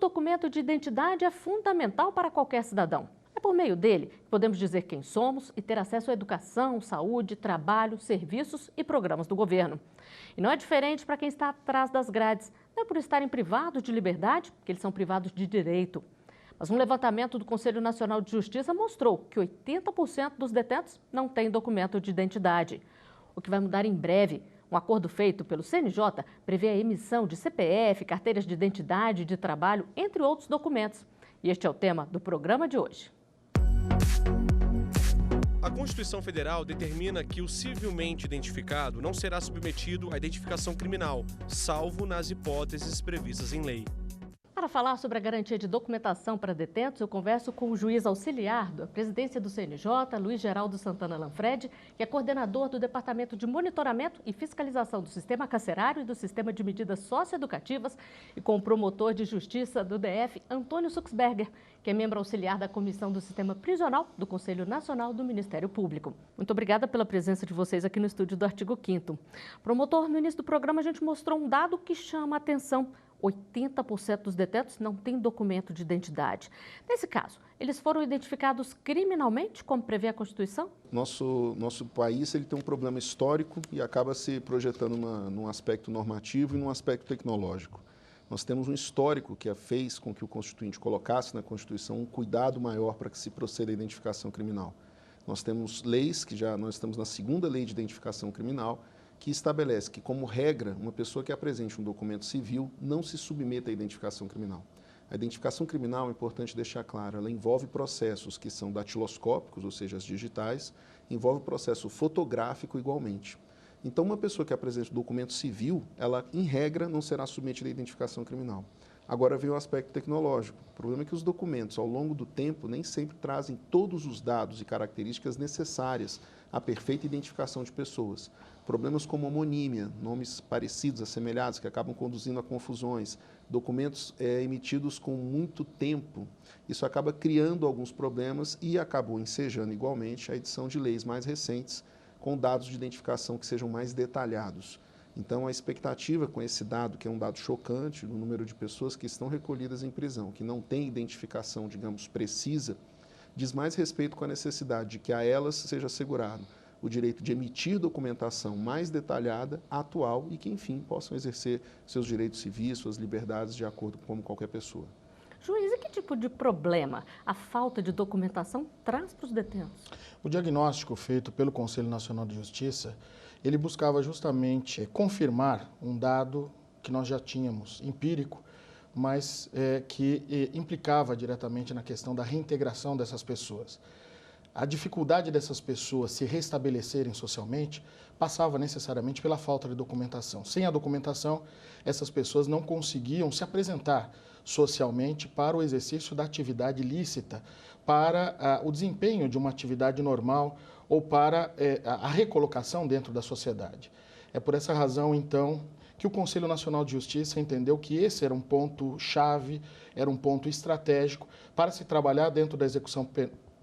documento de identidade é fundamental para qualquer cidadão. É por meio dele que podemos dizer quem somos e ter acesso à educação, saúde, trabalho, serviços e programas do governo. E não é diferente para quem está atrás das grades. Não é por estarem privados de liberdade que eles são privados de direito. Mas um levantamento do Conselho Nacional de Justiça mostrou que 80% dos detentos não têm documento de identidade. O que vai mudar em breve. Um acordo feito pelo CNJ prevê a emissão de CPF, carteiras de identidade, de trabalho, entre outros documentos. E este é o tema do programa de hoje. A Constituição Federal determina que o civilmente identificado não será submetido à identificação criminal, salvo nas hipóteses previstas em lei. Para falar sobre a garantia de documentação para detentos, eu converso com o juiz auxiliar da presidência do CNJ, Luiz Geraldo Santana Lanfredi, que é coordenador do Departamento de Monitoramento e Fiscalização do Sistema Carcerário e do Sistema de Medidas Socioeducativas, e com o promotor de Justiça do DF, Antônio Suxberger, que é membro auxiliar da Comissão do Sistema Prisional do Conselho Nacional do Ministério Público. Muito obrigada pela presença de vocês aqui no estúdio do Artigo 5º. Promotor, no início do programa a gente mostrou um dado que chama a atenção. 80% dos detentos não têm documento de identidade. Nesse caso, eles foram identificados criminalmente, como prevê a Constituição? Nosso país ele tem um problema histórico e acaba se projetando num aspecto normativo e num aspecto tecnológico. Nós temos um histórico que fez com que o Constituinte colocasse na Constituição um cuidado maior para que se proceda à identificação criminal. Nós temos leis, nós estamos na segunda lei de identificação criminal, que estabelece que, como regra, uma pessoa que apresente um documento civil não se submeta à identificação criminal. A identificação criminal, é importante deixar claro, ela envolve processos que são datiloscópicos, ou seja, as digitais, envolve processo fotográfico igualmente. Então, uma pessoa que apresente um documento civil, ela, em regra, não será submetida à identificação criminal. Agora vem o aspecto tecnológico. O problema é que os documentos, ao longo do tempo, nem sempre trazem todos os dados e características necessárias à perfeita identificação de pessoas. Problemas como homonímia, nomes parecidos, assemelhados, que acabam conduzindo a confusões, documentos emitidos com muito tempo, isso acaba criando alguns problemas e acabou ensejando igualmente a edição de leis mais recentes com dados de identificação que sejam mais detalhados. Então, a expectativa com esse dado, que é um dado chocante, do número de pessoas que estão recolhidas em prisão, que não têm identificação, digamos, precisa, diz mais respeito com a necessidade de que a elas seja assegurado o direito de emitir documentação mais detalhada, atual e que, enfim, possam exercer seus direitos civis, suas liberdades de acordo com como qualquer pessoa. Juiz, e que tipo de problema a falta de documentação traz para os detentos? O diagnóstico feito pelo Conselho Nacional de Justiça, ele buscava justamente confirmar um dado que nós já tínhamos, empírico, mas que implicava diretamente na questão da reintegração dessas pessoas. A dificuldade dessas pessoas se restabelecerem socialmente passava necessariamente pela falta de documentação. Sem a documentação, essas pessoas não conseguiam se apresentar socialmente para o exercício da atividade lícita, para o desempenho de uma atividade normal ou para a recolocação dentro da sociedade. É por essa razão, então, que o Conselho Nacional de Justiça entendeu que esse era um ponto-chave, era um ponto estratégico para se trabalhar dentro da execução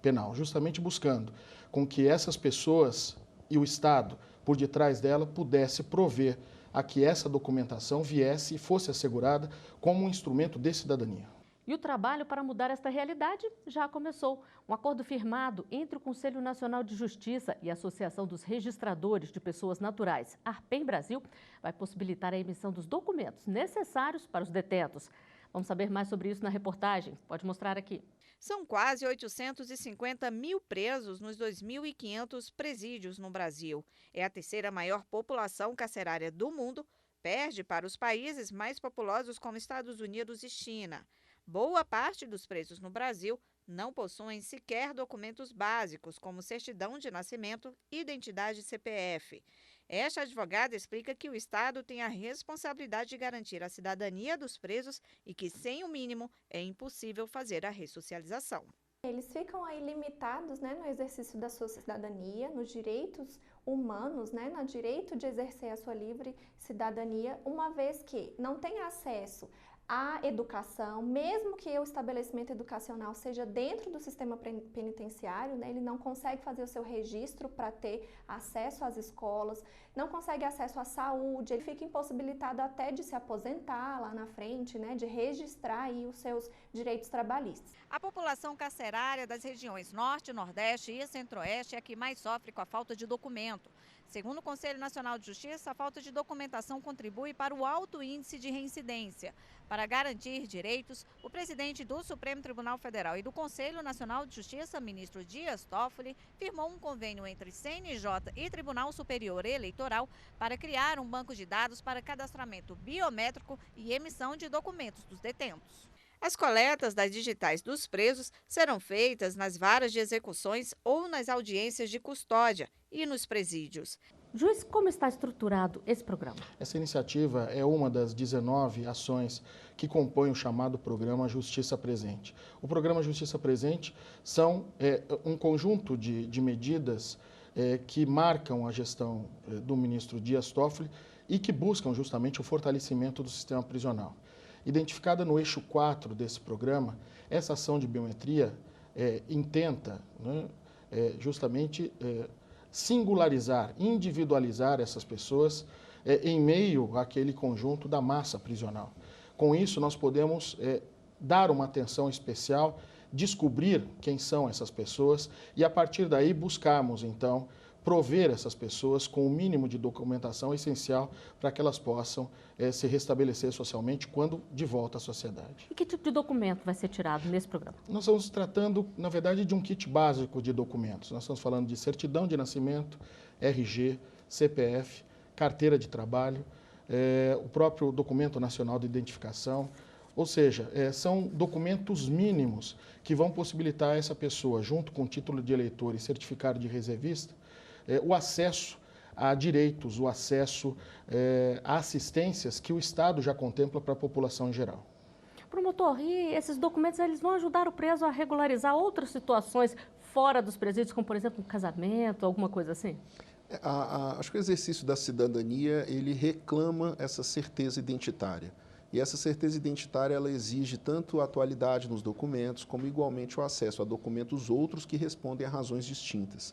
penal, justamente buscando com que essas pessoas e o Estado, por detrás dela, pudesse prover a que essa documentação viesse e fosse assegurada como um instrumento de cidadania. E o trabalho para mudar esta realidade já começou. Um acordo firmado entre o Conselho Nacional de Justiça e a Associação dos Registradores de Pessoas Naturais, ARPEM Brasil, vai possibilitar a emissão dos documentos necessários para os detentos. Vamos saber mais sobre isso na reportagem. Pode mostrar aqui. São quase 850 mil presos nos 2.500 presídios no Brasil. É a terceira maior população carcerária do mundo, perde para os países mais populosos como Estados Unidos e China. Boa parte dos presos no Brasil não possuem sequer documentos básicos, como certidão de nascimento e identidade CPF. Esta advogada explica que o Estado tem a responsabilidade de garantir a cidadania dos presos e que, sem o mínimo, é impossível fazer a ressocialização. Eles ficam aí limitados, no exercício da sua cidadania, nos direitos humanos, no direito de exercer a sua livre cidadania, uma vez que não tem acesso a educação, mesmo que o estabelecimento educacional seja dentro do sistema penitenciário, né, ele não consegue fazer o seu registro para ter acesso às escolas, não consegue acesso à saúde, ele fica impossibilitado até de se aposentar lá na frente, né, de registrar aí os seus direitos trabalhistas. A população carcerária das regiões Norte, Nordeste e Centro-Oeste é a que mais sofre com a falta de documento. Segundo o Conselho Nacional de Justiça, a falta de documentação contribui para o alto índice de reincidência. Para garantir direitos, o presidente do Supremo Tribunal Federal e do Conselho Nacional de Justiça, ministro Dias Toffoli, firmou um convênio entre CNJ e Tribunal Superior Eleitoral para criar um banco de dados para cadastramento biométrico e emissão de documentos dos detentos. As coletas das digitais dos presos serão feitas nas varas de execuções ou nas audiências de custódia e nos presídios. Juiz, como está estruturado esse programa? Essa iniciativa é uma das 19 ações que compõem o chamado Programa Justiça Presente. O Programa Justiça Presente são um conjunto de medidas que marcam a gestão do ministro Dias Toffoli e que buscam justamente o fortalecimento do sistema prisional. Identificada no eixo 4 desse programa, essa ação de biometria intenta, né, justamente singularizar, individualizar essas pessoas em meio àquele conjunto da massa prisional. Com isso, nós podemos dar uma atenção especial, descobrir quem são essas pessoas e, a partir daí, buscarmos, então, prover essas pessoas com o mínimo de documentação essencial para que elas possam se restabelecer socialmente quando de volta à sociedade. E que tipo de documento vai ser tirado nesse programa? Nós estamos tratando, na verdade, de um kit básico de documentos. Nós estamos falando de certidão de nascimento, RG, CPF, carteira de trabalho, o próprio documento nacional de identificação. Ou seja, são documentos mínimos que vão possibilitar a essa pessoa, junto com o título de eleitor e certificado de reservista, o acesso a direitos, o acesso a assistências que o Estado já contempla para a população em geral. Promotor, e esses documentos eles vão ajudar o preso a regularizar outras situações fora dos presídios, como, por exemplo, um casamento, alguma coisa assim? Acho que o exercício da cidadania, ele reclama essa certeza identitária. E essa certeza identitária, ela exige tanto a atualidade nos documentos, como igualmente o acesso a documentos outros que respondem a razões distintas.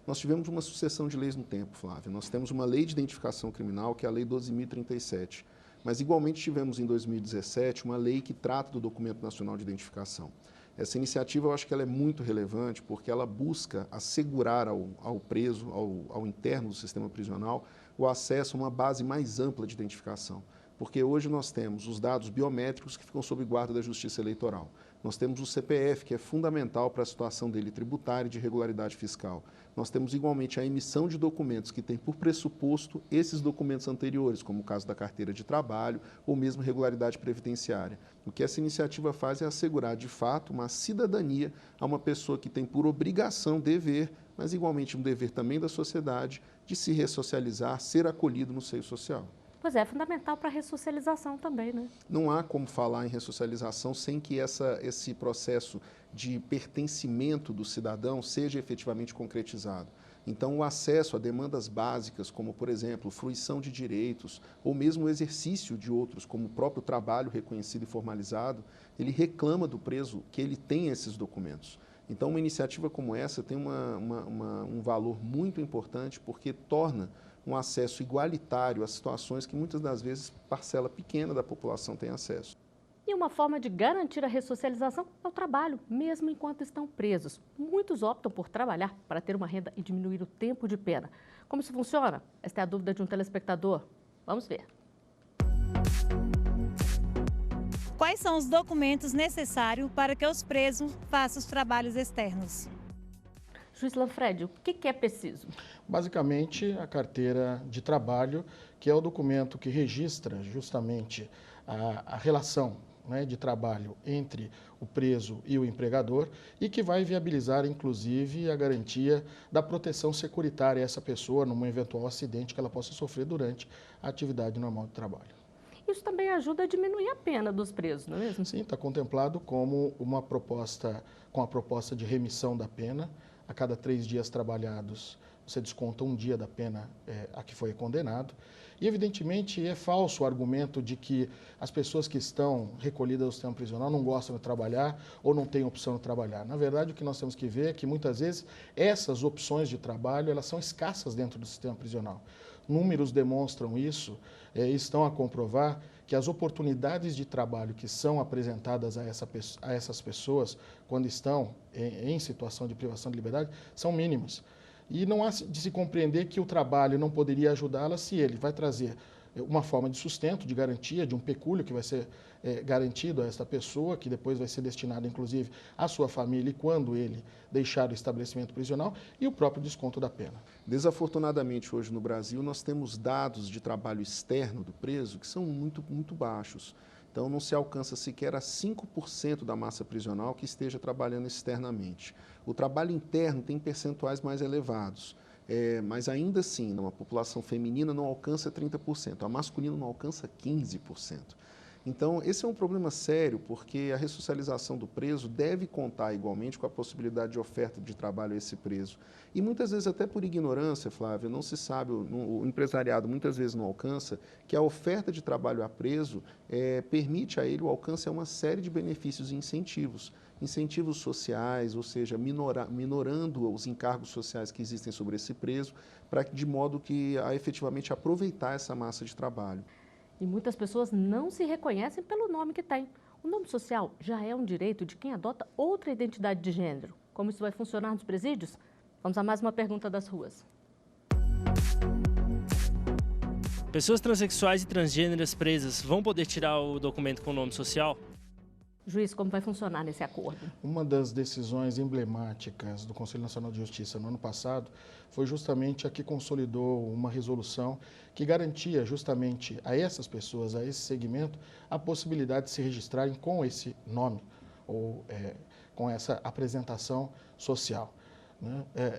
Nós tivemos uma sucessão de leis no tempo, Flávia. Nós temos uma lei de identificação criminal, que é a Lei 12.037. Mas, igualmente, tivemos em 2017 uma lei que trata do Documento Nacional de Identificação. Essa iniciativa, eu acho que ela é muito relevante, porque ela busca assegurar ao preso, ao interno do sistema prisional, o acesso a uma base mais ampla de identificação. Porque hoje nós temos os dados biométricos que ficam sob guarda da Justiça Eleitoral. Nós temos o CPF, que é fundamental para a situação dele tributária e de regularidade fiscal. Nós temos igualmente a emissão de documentos que tem por pressuposto esses documentos anteriores, como o caso da carteira de trabalho ou mesmo regularidade previdenciária. O que essa iniciativa faz é assegurar, de fato, uma cidadania a uma pessoa que tem por obrigação, dever, mas igualmente um dever também da sociedade, de se ressocializar, ser acolhido no seio social. Pois é fundamental para a ressocialização também, né? Não há como falar em ressocialização sem que esse processo de pertencimento do cidadão seja efetivamente concretizado. Então, o acesso a demandas básicas, como, por exemplo, fruição de direitos, ou mesmo o exercício de outros, como o próprio trabalho reconhecido e formalizado, ele reclama do preso que ele tenha esses documentos. Então, uma iniciativa como essa tem um valor muito importante, porque torna um acesso igualitário a situações que muitas das vezes parcela pequena da população tem acesso. E uma forma de garantir a ressocialização é o trabalho, mesmo enquanto estão presos. Muitos optam por trabalhar para ter uma renda e diminuir o tempo de pena. Como isso funciona? Esta é a dúvida de um telespectador. Vamos ver. Quais são os documentos necessários para que os presos façam os trabalhos externos? Juiz Lanfredi, o que é preciso? Basicamente, a carteira de trabalho, que é o documento que registra justamente a relação, né, de trabalho entre o preso e o empregador e que vai viabilizar, inclusive, a garantia da proteção securitária a essa pessoa num eventual acidente que ela possa sofrer durante a atividade normal de trabalho. Isso também ajuda a diminuir a pena dos presos, não é mesmo? Sim, está contemplado como uma proposta, com a proposta de remissão da pena. A cada 3 dias trabalhados, você desconta um dia da pena a que foi condenado. E, evidentemente, é falso o argumento de que as pessoas que estão recolhidas ao sistema prisional não gostam de trabalhar ou não têm opção de trabalhar. Na verdade, o que nós temos que ver é que, muitas vezes, essas opções de trabalho elas são escassas dentro do sistema prisional. Números demonstram isso e estão a comprovar que as oportunidades de trabalho que são apresentadas a essas pessoas quando estão em situação de privação de liberdade são mínimas. E não há de se compreender que o trabalho não poderia ajudá-la se ele vai trazer uma forma de sustento, de garantia, de um pecúlio que vai ser garantido a esta pessoa, que depois vai ser destinado, inclusive, à sua família quando ele deixar o estabelecimento prisional, e o próprio desconto da pena. Desafortunadamente, hoje no Brasil, nós temos dados de trabalho externo do preso que são muito, muito baixos. Então, não se alcança sequer a 5% da massa prisional que esteja trabalhando externamente. O trabalho interno tem percentuais mais elevados, mas ainda assim, a população feminina não alcança 30%, a masculina não alcança 15%. Então, esse é um problema sério, porque a ressocialização do preso deve contar igualmente com a possibilidade de oferta de trabalho a esse preso. E muitas vezes, até por ignorância, Flávia, não se sabe, o empresariado muitas vezes não alcança, que a oferta de trabalho a preso permite a ele o alcance a uma série de benefícios e incentivos. Incentivos sociais, ou seja, minorando os encargos sociais que existem sobre esse preso, de modo que a efetivamente aproveitar essa massa de trabalho. E muitas pessoas não se reconhecem pelo nome que têm. O nome social já é um direito de quem adota outra identidade de gênero. Como isso vai funcionar nos presídios? Vamos a mais uma pergunta das ruas. Pessoas transexuais e transgêneras presas vão poder tirar o documento com o nome social? Juiz, como vai funcionar nesse acordo? Uma das decisões emblemáticas do Conselho Nacional de Justiça no ano passado foi justamente a que consolidou uma resolução que garantia justamente a essas pessoas, a esse segmento, a possibilidade de se registrarem com esse nome ou com essa apresentação social.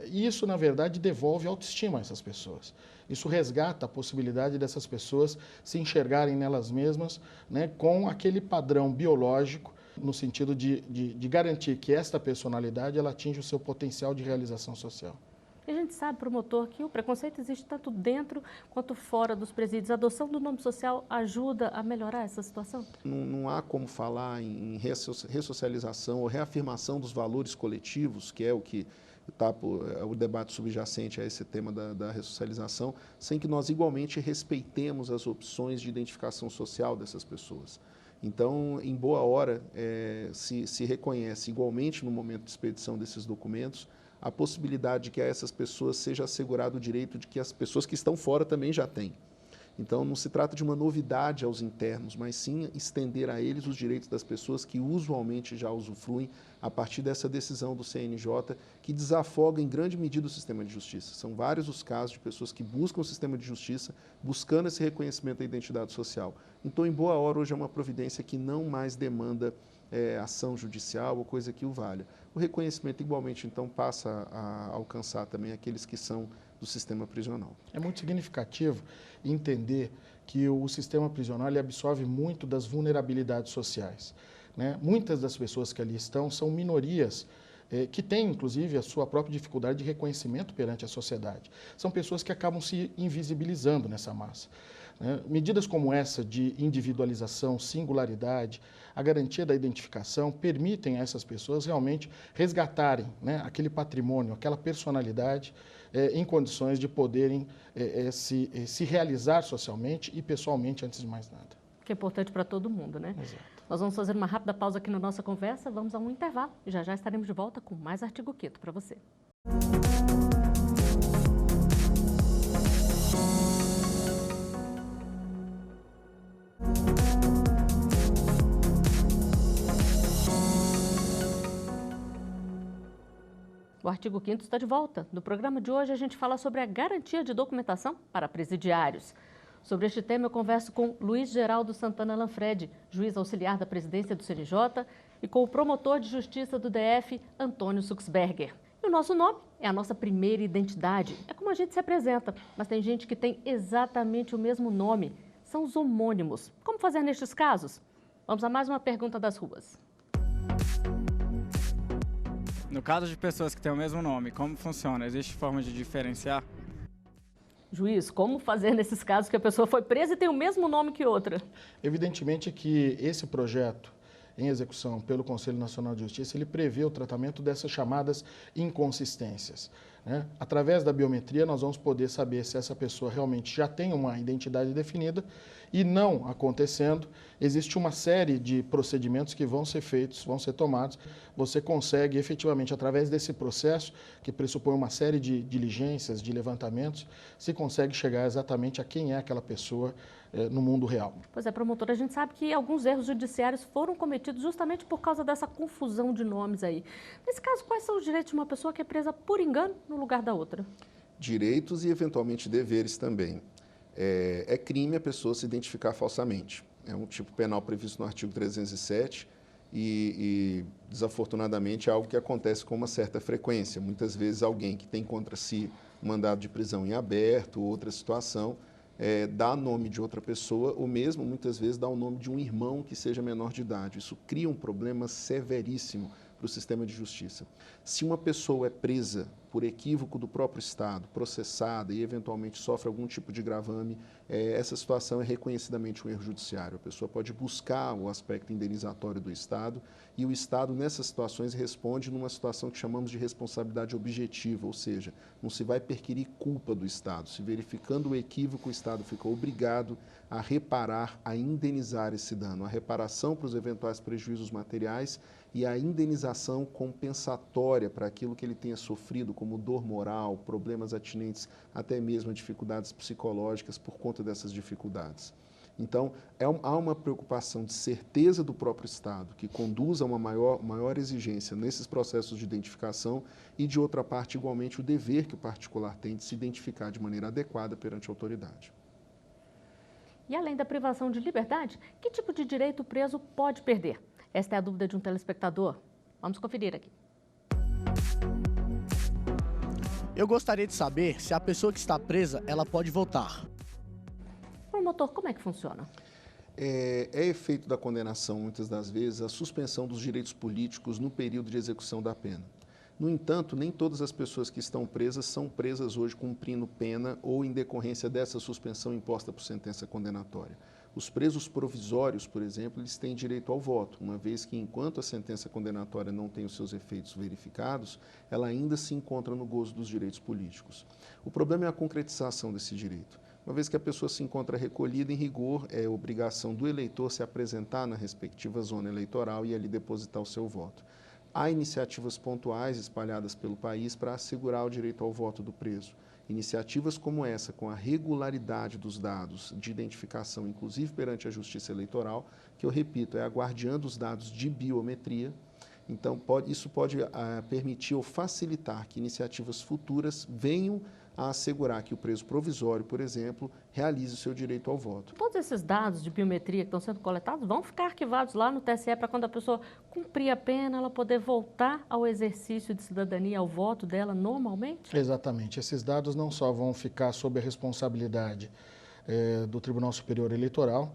E isso, na verdade, devolve autoestima a essas pessoas. Isso resgata a possibilidade dessas pessoas se enxergarem nelas mesmas, com aquele padrão biológico, no sentido de garantir que esta personalidade ela atinge o seu potencial de realização social. E a gente sabe, promotor, que o preconceito existe tanto dentro quanto fora dos presídios. A adoção do nome social ajuda a melhorar essa situação? Não há como falar em ressocialização ou reafirmação dos valores coletivos, que é o que está o debate subjacente a esse tema da ressocialização, sem que nós igualmente respeitemos as opções de identificação social dessas pessoas. Então, em boa hora, se reconhece igualmente no momento de expedição desses documentos a possibilidade de que a essas pessoas seja assegurado o direito de que as pessoas que estão fora também já têm. Então, não se trata de uma novidade aos internos, mas sim estender a eles os direitos das pessoas que usualmente já usufruem a partir dessa decisão do CNJ, que desafoga em grande medida o sistema de justiça. São vários os casos de pessoas que buscam o sistema de justiça, buscando esse reconhecimento da identidade social. Então, em boa hora, hoje é uma providência que não mais demanda ação judicial ou coisa que o valha. O reconhecimento, igualmente, então, passa a alcançar também aqueles que são do sistema prisional. É muito significativo entender que o sistema prisional ele absorve muito das vulnerabilidades sociais. Muitas das pessoas que ali estão são minorias que têm, inclusive, a sua própria dificuldade de reconhecimento perante a sociedade. São pessoas que acabam se invisibilizando nessa massa. Medidas como essa de individualização, singularidade, a garantia da identificação permitem a essas pessoas realmente resgatarem aquele patrimônio, aquela personalidade em condições de poderem se realizar socialmente e pessoalmente antes de mais nada. Que é importante para todo mundo, né? Exato. Nós vamos fazer uma rápida pausa aqui na nossa conversa, vamos a um intervalo e já estaremos de volta com mais Artigo 5º para você. O Artigo 5º está de volta. No programa de hoje, a gente fala sobre a garantia de documentação para presidiários. Sobre este tema, eu converso com Luiz Geraldo Santana Lanfredi, juiz auxiliar da presidência do CNJ, e com o promotor de justiça do DF, Antônio Suxberger. E o nosso nome é a nossa primeira identidade. É como a gente se apresenta, mas tem gente que tem exatamente o mesmo nome. São os homônimos. Como fazer nestes casos? Vamos a mais uma pergunta das ruas. No caso de pessoas que têm o mesmo nome, como funciona? Existe forma de diferenciar? Juiz, como fazer nesses casos que a pessoa foi presa e tem o mesmo nome que outra? Evidentemente que esse projeto em execução pelo Conselho Nacional de Justiça, ele prevê o tratamento dessas chamadas inconsistências, né? Através da biometria, nós vamos poder saber se essa pessoa realmente já tem uma identidade definida e, não acontecendo, existe uma série de procedimentos que vão ser feitos, vão ser tomados. Você consegue efetivamente, através desse processo, que pressupõe uma série de diligências, de levantamentos, se consegue chegar exatamente a quem é aquela pessoa no mundo real. Pois é, promotor, a gente sabe que alguns erros judiciários foram cometidos justamente por causa dessa confusão de nomes aí. Nesse caso, quais são os direitos de uma pessoa que é presa por engano no lugar da outra? Direitos e, eventualmente, deveres também. É crime a pessoa se identificar falsamente. É um tipo penal previsto no artigo 307 e, desafortunadamente, é algo que acontece com uma certa frequência. Muitas vezes, alguém que tem contra si um mandado de prisão em aberto, outra situação, dá nome de outra pessoa, ou mesmo, muitas vezes, dá o nome de um irmão que seja menor de idade. Isso cria um problema severíssimo para o sistema de justiça. Se uma pessoa é presa por equívoco do próprio Estado, processada e, eventualmente, sofre algum tipo de gravame, essa situação é reconhecidamente um erro judiciário. A pessoa pode buscar o aspecto indenizatório do Estado e o Estado, nessas situações, responde numa situação que chamamos de responsabilidade objetiva, ou seja, não se vai perquirir culpa do Estado. Se verificando o equívoco, o Estado fica obrigado a reparar, a indenizar esse dano, a reparação para os eventuais prejuízos materiais e a indenização compensatória para aquilo que ele tenha sofrido, como dor moral, problemas atinentes até mesmo a dificuldades psicológicas por conta dessas dificuldades. Então, há uma preocupação de certeza do próprio Estado, que conduz a uma maior exigência nesses processos de identificação e, de outra parte, igualmente, o dever que o particular tem de se identificar de maneira adequada perante a autoridade. E, além da privação de liberdade, que tipo de direito o preso pode perder? Esta é a dúvida de um telespectador. Vamos conferir aqui. Eu gostaria de saber se a pessoa que está presa, ela pode voltar. Promotor, como é que funciona? É efeito da condenação, muitas das vezes, a suspensão dos direitos políticos no período de execução da pena. No entanto, nem todas as pessoas que estão presas são presas hoje cumprindo pena ou em decorrência dessa suspensão imposta por sentença condenatória. Os presos provisórios, por exemplo, eles têm direito ao voto, uma vez que, enquanto a sentença condenatória não tem os seus efeitos verificados, ela ainda se encontra no gozo dos direitos políticos. O problema é a concretização desse direito. Uma vez que a pessoa se encontra recolhida, em rigor, é obrigação do eleitor se apresentar na respectiva zona eleitoral e ali depositar o seu voto. Há iniciativas pontuais espalhadas pelo país para assegurar o direito ao voto do preso. Iniciativas como essa, com a regularidade dos dados de identificação, inclusive perante a Justiça Eleitoral, que eu repito, é a guardiã dos dados de biometria. Então, isso pode permitir ou facilitar que iniciativas futuras venham a assegurar que o preso provisório, por exemplo, realize o seu direito ao voto. Todos esses dados de biometria que estão sendo coletados vão ficar arquivados lá no TSE para quando a pessoa cumprir a pena, ela poder voltar ao exercício de cidadania, ao voto dela normalmente? Exatamente. Esses dados não só vão ficar sob a responsabilidade do Tribunal Superior Eleitoral,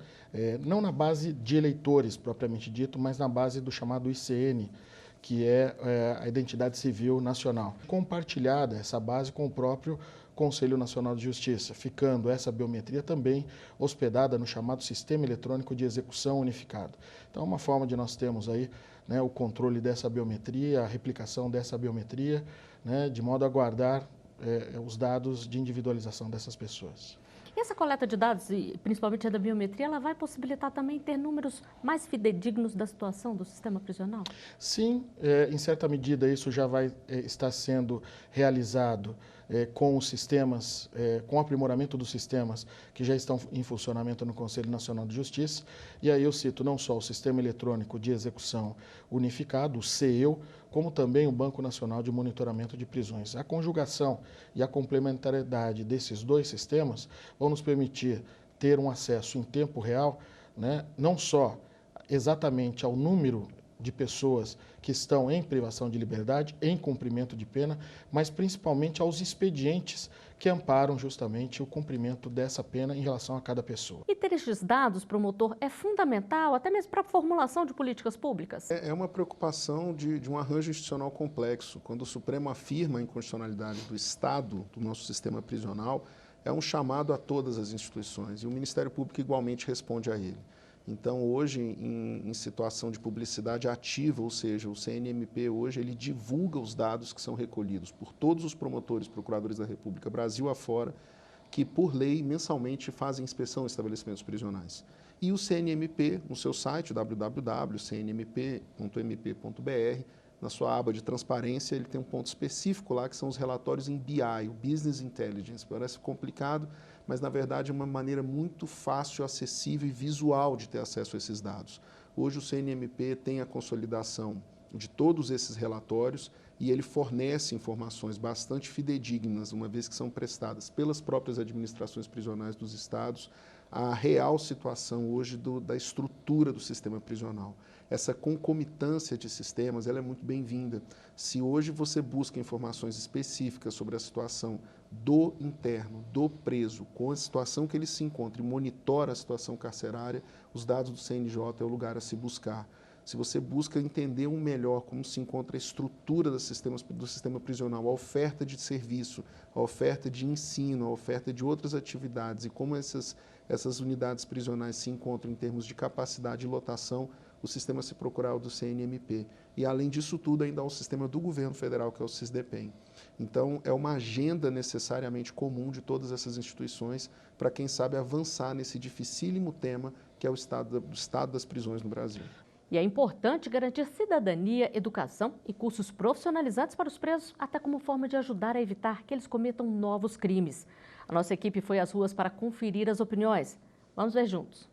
não na base de eleitores propriamente dito, mas na base do chamado ICN, que é a Identidade Civil Nacional. Compartilhada essa base com o próprio Conselho Nacional de Justiça, ficando essa biometria também hospedada no chamado Sistema Eletrônico de Execução Unificado. Então, é uma forma de nós termos aí, né, o controle dessa biometria, a replicação dessa biometria, né, de modo a guardar os dados de individualização dessas pessoas. E essa coleta de dados, e principalmente a da biometria, ela vai possibilitar também ter números mais fidedignos da situação do sistema prisional? Sim, em certa medida isso já vai estar sendo realizado com os sistemas, com o aprimoramento dos sistemas que já estão em funcionamento no Conselho Nacional de Justiça. E aí eu cito não só o Sistema Eletrônico de Execução Unificado, o CEU, como também o Banco Nacional de Monitoramento de Prisões. A conjugação e a complementariedade desses dois sistemas vão nos permitir ter um acesso em tempo real, né, não só exatamente ao número de pessoas que estão em privação de liberdade, em cumprimento de pena, mas principalmente aos expedientes que amparam justamente o cumprimento dessa pena em relação a cada pessoa. E ter estes dados, promotor, é fundamental até mesmo para a formulação de políticas públicas? É uma preocupação de um arranjo institucional complexo. Quando o Supremo afirma a inconstitucionalidade do Estado, do nosso sistema prisional, é um chamado a todas as instituições e o Ministério Público igualmente responde a ele. Então, hoje, em situação de publicidade ativa, ou seja, o CNMP hoje, ele divulga os dados que são recolhidos por todos os promotores, procuradores da República, Brasil afora, que, por lei, mensalmente fazem inspeção em estabelecimentos prisionais. E o CNMP, no seu site, www.cnmp.mp.br, na sua aba de transparência, ele tem um ponto específico lá, que são os relatórios em BI, o Business Intelligence. Parece complicado, mas, na verdade, é uma maneira muito fácil, acessível e visual de ter acesso a esses dados. Hoje, o CNMP tem a consolidação de todos esses relatórios e ele fornece informações bastante fidedignas, uma vez que são prestadas pelas próprias administrações prisionais dos estados, a real situação hoje da estrutura do sistema prisional. Essa concomitância de sistemas ela é muito bem-vinda. Se hoje você busca informações específicas sobre a situação do interno, do preso, com a situação que ele se encontra e monitora a situação carcerária, os dados do CNJ é o lugar a se buscar. Se você busca entender melhor como se encontra a estrutura do sistema prisional, a oferta de serviço, a oferta de ensino, a oferta de outras atividades e como essas unidades prisionais se encontram em termos de capacidade e lotação, o sistema se procurar do CNMP. E, além disso tudo, ainda há o sistema do governo federal, que é o SISDEPEN. Então, é uma agenda necessariamente comum de todas essas instituições para, quem sabe, avançar nesse dificílimo tema que é o estado das prisões no Brasil. E é importante garantir cidadania, educação e cursos profissionalizados para os presos, até como forma de ajudar a evitar que eles cometam novos crimes. A nossa equipe foi às ruas para conferir as opiniões. Vamos ver juntos.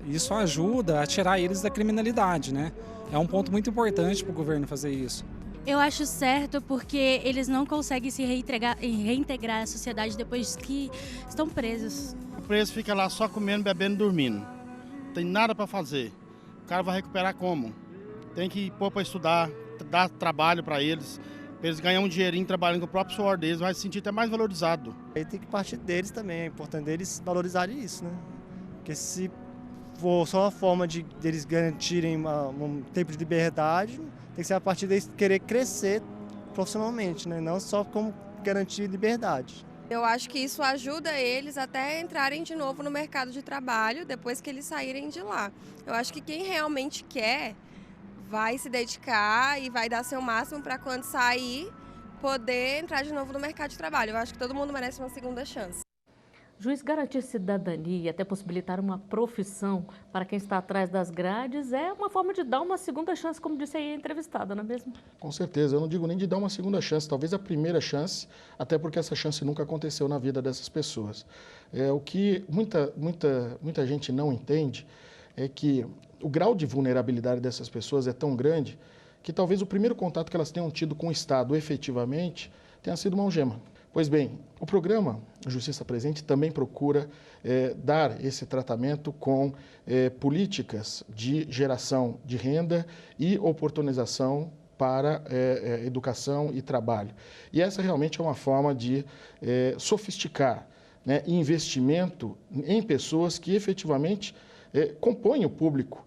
Isso ajuda a tirar eles da criminalidade, né? É um ponto muito importante para o governo fazer isso. Eu acho certo porque eles não conseguem se reintegrar à sociedade depois que estão presos. O preso fica lá só comendo, bebendo e dormindo. Não tem nada para fazer. O cara vai recuperar como? Tem que pôr para estudar, dar trabalho para eles ganhar um dinheirinho trabalhando com o próprio suor deles, vai se sentir até mais valorizado. Aí tem que partir deles também, é importante eles valorizarem isso, né? Porque se for só uma forma de eles garantirem um tempo de liberdade, tem que ser a partir deles querer crescer profissionalmente, né? Não só como garantir liberdade. Eu acho que isso ajuda eles até entrarem de novo no mercado de trabalho depois que eles saírem de lá. Eu acho que quem realmente quer vai se dedicar e vai dar seu máximo para quando sair poder entrar de novo no mercado de trabalho. Eu acho que todo mundo merece uma segunda chance. Juiz, garantir cidadania e até possibilitar uma profissão para quem está atrás das grades é uma forma de dar uma segunda chance, como disse aí a entrevistada, não é mesmo? Com certeza, eu não digo nem de dar uma segunda chance, talvez a primeira chance, até porque essa chance nunca aconteceu na vida dessas pessoas. O que muita gente não entende é que o grau de vulnerabilidade dessas pessoas é tão grande que talvez o primeiro contato que elas tenham tido com o Estado efetivamente tenha sido uma algema. Pois bem, o programa Justiça Presente também procura dar esse tratamento com políticas de geração de renda e oportunização para educação e trabalho. E essa realmente é uma forma de sofisticar, né, investimento em pessoas que efetivamente compõem o público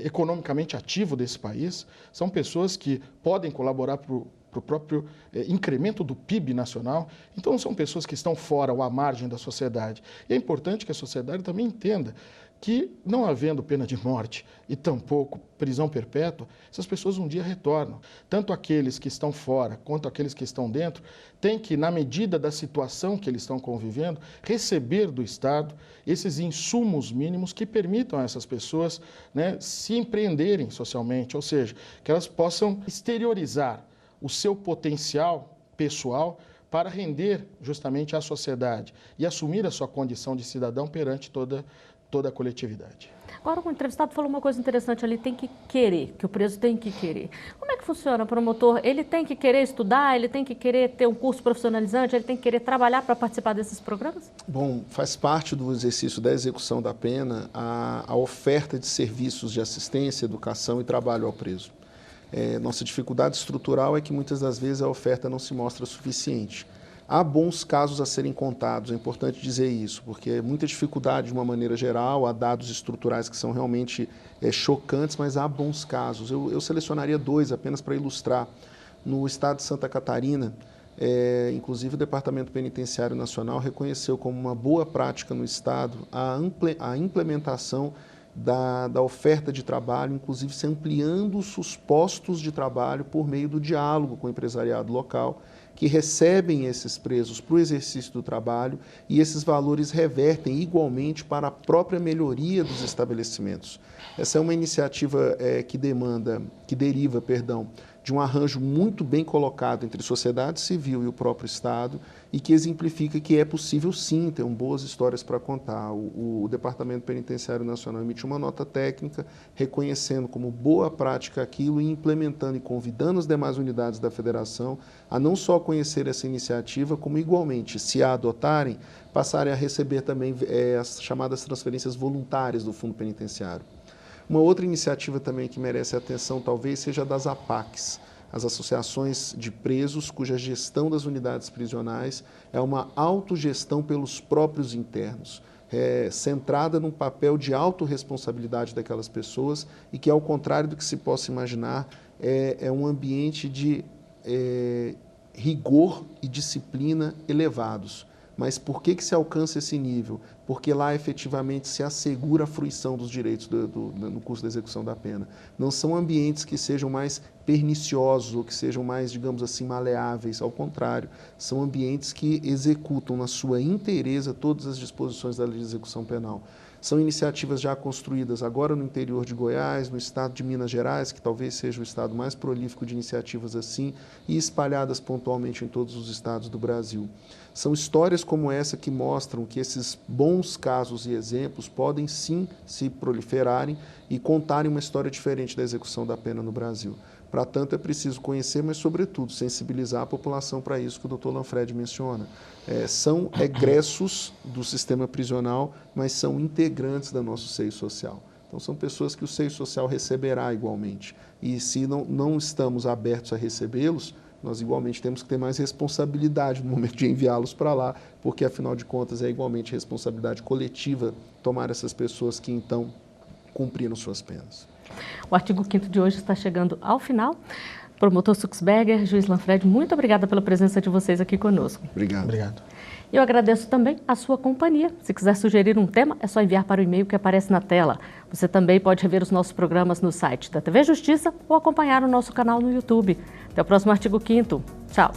economicamente ativo desse país, são pessoas que podem colaborar para o próprio incremento do PIB nacional. Então, são pessoas que estão fora ou à margem da sociedade. E é importante que a sociedade também entenda que, não havendo pena de morte e tampouco prisão perpétua, essas pessoas um dia retornam. Tanto aqueles que estão fora quanto aqueles que estão dentro têm que, na medida da situação que eles estão convivendo, receber do Estado esses insumos mínimos que permitam a essas pessoas, né, se empreenderem socialmente, ou seja, que elas possam exteriorizar o seu potencial pessoal para render justamente à sociedade e assumir a sua condição de cidadão perante toda toda a coletividade. Agora, o entrevistado falou uma coisa interessante ali, tem que querer, que o preso tem que querer. Como é que funciona, promotor? Ele tem que querer estudar, ele tem que querer ter um curso profissionalizante, ele tem que querer trabalhar para participar desses programas? Bom, faz parte do exercício da execução da pena a oferta de serviços de assistência, educação e trabalho ao preso. Nossa dificuldade estrutural é que muitas das vezes a oferta não se mostra suficiente. Há bons casos a serem contados, é importante dizer isso, porque é muita dificuldade de uma maneira geral, há dados estruturais que são realmente chocantes, mas há bons casos. Eu selecionaria 2 apenas para ilustrar. No estado de Santa Catarina, inclusive o Departamento Penitenciário Nacional reconheceu como uma boa prática no estado a implementação da oferta de trabalho, inclusive se ampliando os postos de trabalho por meio do diálogo com o empresariado local, que recebem esses presos para o exercício do trabalho e esses valores revertem igualmente para a própria melhoria dos estabelecimentos. Essa é uma iniciativa que deriva de um arranjo muito bem colocado entre sociedade civil e o próprio Estado e que exemplifica que é possível sim ter boas histórias para contar. O Departamento Penitenciário Nacional emitiu uma nota técnica reconhecendo como boa prática aquilo e implementando e convidando as demais unidades da Federação a não só conhecer essa iniciativa, como igualmente, se a adotarem, passarem a receber também as chamadas transferências voluntárias do Fundo Penitenciário. Uma outra iniciativa também que merece atenção talvez seja a das APACs, as associações de presos cuja gestão das unidades prisionais é uma autogestão pelos próprios internos, centrada num papel de autorresponsabilidade daquelas pessoas e que, ao contrário do que se possa imaginar, é um ambiente de rigor e disciplina elevados. Mas por que se alcança esse nível? Porque lá efetivamente se assegura a fruição dos direitos no curso da execução da pena. Não são ambientes que sejam mais perniciosos ou que sejam mais, digamos assim, maleáveis. Ao contrário, são ambientes que executam na sua inteireza todas as disposições da lei de execução penal. São iniciativas já construídas agora no interior de Goiás, no estado de Minas Gerais, que talvez seja o estado mais prolífico de iniciativas assim, e espalhadas pontualmente em todos os estados do Brasil. São histórias como essa que mostram que esses bons casos e exemplos podem sim se proliferarem e contarem uma história diferente da execução da pena no Brasil. Para tanto, é preciso conhecer, mas, sobretudo, sensibilizar a população para isso que o Dr. Lanfred menciona. São egressos do sistema prisional, mas são integrantes do nosso seio social. Então, são pessoas que o seio social receberá igualmente. E se não estamos abertos a recebê-los, nós igualmente temos que ter mais responsabilidade no momento de enviá-los para lá, porque, afinal de contas, é igualmente responsabilidade coletiva tomar essas pessoas que, então, cumpriram suas penas. O artigo 5º de hoje está chegando ao final. Promotor Suxberger, juiz Lanfred, muito obrigada pela presença de vocês aqui conosco. Obrigado. Obrigado. Eu agradeço também a sua companhia. Se quiser sugerir um tema, é só enviar para o e-mail que aparece na tela. Você também pode rever os nossos programas no site da TV Justiça ou acompanhar o nosso canal no YouTube. Até o próximo artigo 5º. Tchau.